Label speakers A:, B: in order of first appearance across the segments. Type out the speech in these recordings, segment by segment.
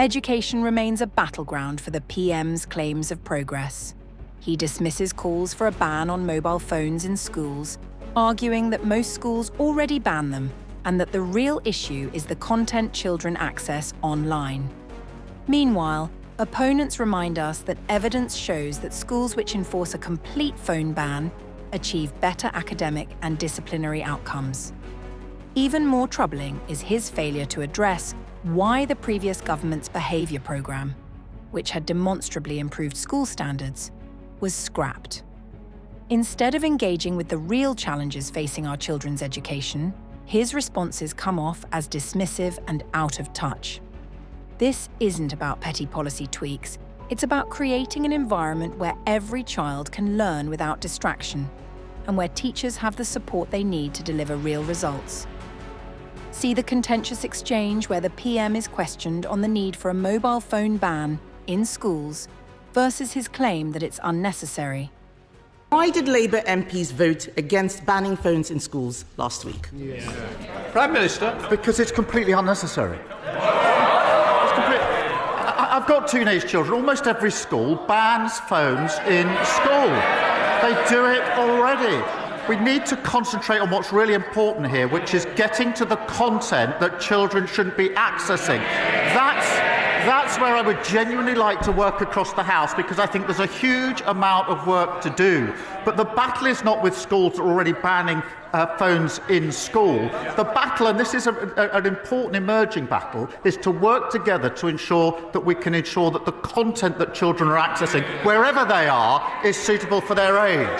A: Education remains a battleground for the PM's claims of progress. He dismisses calls for a ban on mobile phones in schools, arguing that most schools already ban them and that the real issue is the content children access online. Meanwhile, opponents remind us that evidence shows that schools which enforce a complete phone ban achieve better academic and disciplinary outcomes. Even more troubling is his failure to address why the previous government's behaviour programme, which had demonstrably improved school standards, was scrapped. Instead of engaging with the real challenges facing our children's education, his responses come off as dismissive and out of touch. This isn't about petty policy tweaks, it's about creating an environment where every child can learn without distraction, and where teachers have the support they need to deliver real results. See the contentious exchange where the PM is questioned on the need for a mobile phone ban in schools versus his claim that it's unnecessary.
B: Why did Labour MPs vote against banning phones in schools last week?
C: Prime Minister.
D: Because it's completely unnecessary. I've got teenage children. Almost every school bans phones in school. They do it already. We need to concentrate on what's really important here, which is getting to the content that children shouldn't be accessing. That's where I would genuinely like to work across the House, because I think there's a huge amount of work to do. But the battle is not with schools that are already banning phones in school. The battle, and this is an important emerging battle, is to work together to ensure that we can ensure that the content that children are accessing, wherever they are, is suitable for their age.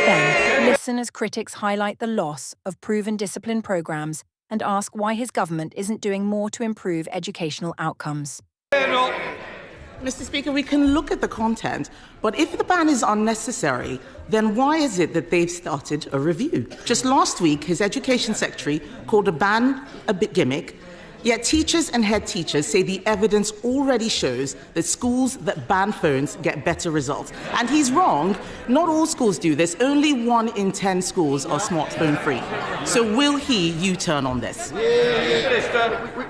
A: Then, listen as critics highlight the loss of proven discipline programmes and ask why his government isn't doing more to improve educational outcomes.
B: Mr. Speaker, we can look at the content, but if the ban is unnecessary, then why is it that they've started a review? Just last week, his Education Secretary called a ban a bit gimmick, yet teachers and head teachers say the evidence already shows that schools that ban phones get better results. And he's wrong. Not all schools do this. Only 1 in 10 schools are smartphone-free. So will he U-turn on this?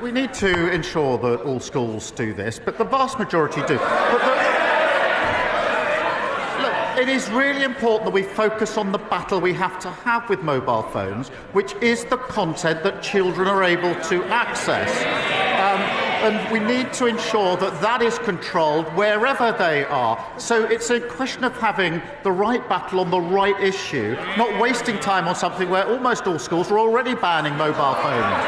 D: We need to ensure that all schools do this, but the vast majority do. It is really important that we focus on the battle we have to have with mobile phones, which is the content that children are able to access. And we need to ensure that that is controlled wherever they are. So it's a question of having the right battle on the right issue, not wasting time on something where almost all schools are already banning mobile phones.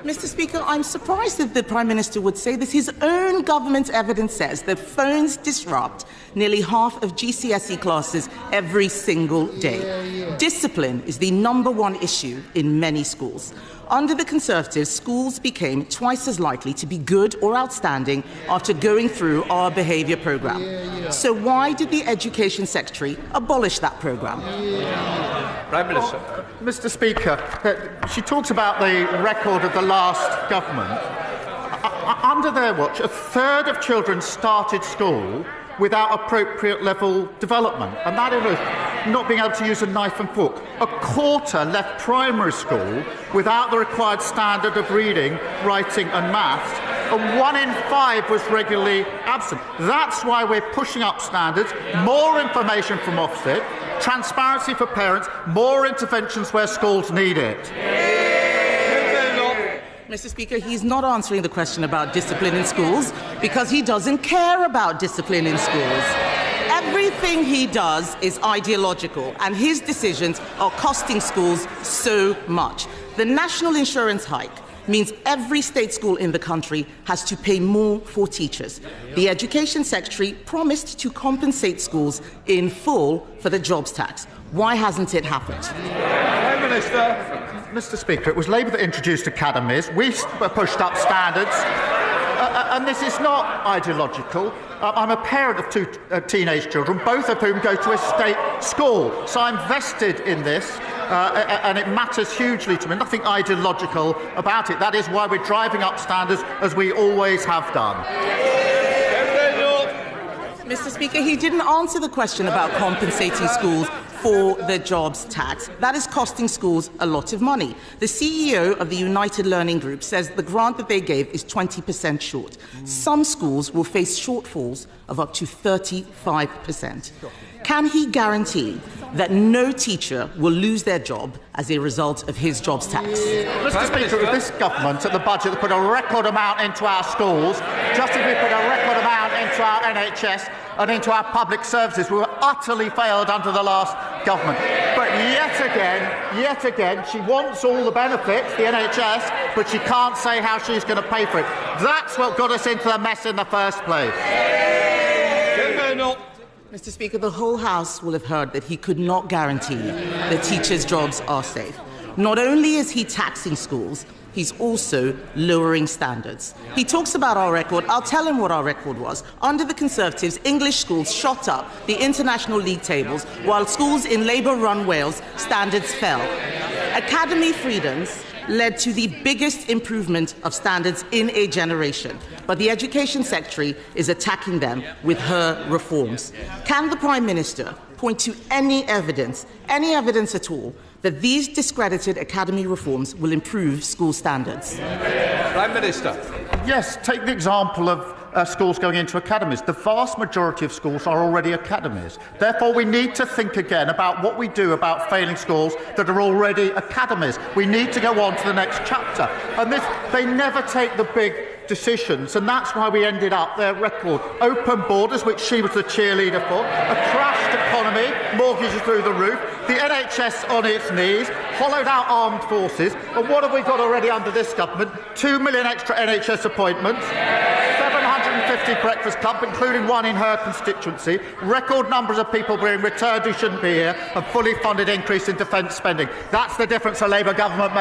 B: Mr. Speaker, I'm surprised that the Prime Minister would say this. His own government evidence says that phones disrupt nearly half of GCSE classes every single day. Discipline is the #1 issue in many schools. Under the Conservatives, schools became twice as likely to be good or outstanding after going through our behaviour programme. So why did the Education Secretary abolish that programme?
C: Prime Minister.
D: Mr. Speaker, she talks about the record of the last government. Under their watch, a third of children started school without appropriate level development, and that is not being able to use a knife and fork. A quarter left primary school without the required standard of reading, writing and maths, and 1 in 5 was regularly absent. That's why we're pushing up standards, more information from Ofsted, transparency for parents, more interventions where schools need it.
B: Mr. Speaker, he's not answering the question about discipline in schools because he doesn't care about discipline in schools. Everything he does is ideological, and his decisions are costing schools so much. The national insurance hike means every state school in the country has to pay more for teachers. The Education Secretary promised to compensate schools in full for the jobs tax. Why hasn't it happened?
C: Prime Minister.
D: Mr. Speaker, it was Labour that introduced academies. We pushed up standards. And this is not ideological. I'm a parent of 2 teenage children, both of whom go to a state school. So I'm vested in this, and it matters hugely to me. Nothing ideological about it. That is why we're driving up standards, as we always have done.
B: Mr. Speaker, he didn't answer the question about compensating schools for the jobs tax. That is costing schools a lot of money. The CEO of the United Learning Group says the grant that they gave is 20% short. Some schools will face shortfalls of up to 35%. Can he guarantee that no teacher will lose their job as a result of his jobs tax?
D: Mr. Speaker, it was this government at the budget that put a record amount into our schools, just as we put a record amount into our NHS and into our public services. We were utterly failed under the last government. But yet again, she wants all the benefits, the NHS, but she can't say how she's going to pay for it. That's what got us into the mess in the first place.
B: Mr. Speaker, the whole House will have heard that he could not guarantee that teachers' jobs are safe. Not only is he taxing schools, he's also lowering standards. He talks about our record. I'll tell him what our record was. Under the Conservatives, English schools shot up the international league tables, while schools in Labour-run Wales, standards fell. Academy freedoms led to the biggest improvement of standards in a generation, but the Education Secretary is attacking them with her reforms. Can the Prime Minister point to any evidence at all, that these discredited academy reforms will improve school standards?
C: Prime Minister.
D: Yes, take the example of schools going into academies. The vast majority of schools are already academies. Therefore, we need to think again about what we do about failing schools that are already academies. We need to go on to the next chapter. And they never take the big decisions, and that's why we ended up their record. Open borders, which she was the cheerleader for, a crashed economy, mortgages through the roof, the NHS on its knees, hollowed out armed forces, and what have we got already under this government? 2 million extra NHS appointments, 750 breakfast clubs, including one in her constituency, record numbers of people being returned who shouldn't be here, and fully funded increase in defence spending. That's the difference a Labour government made.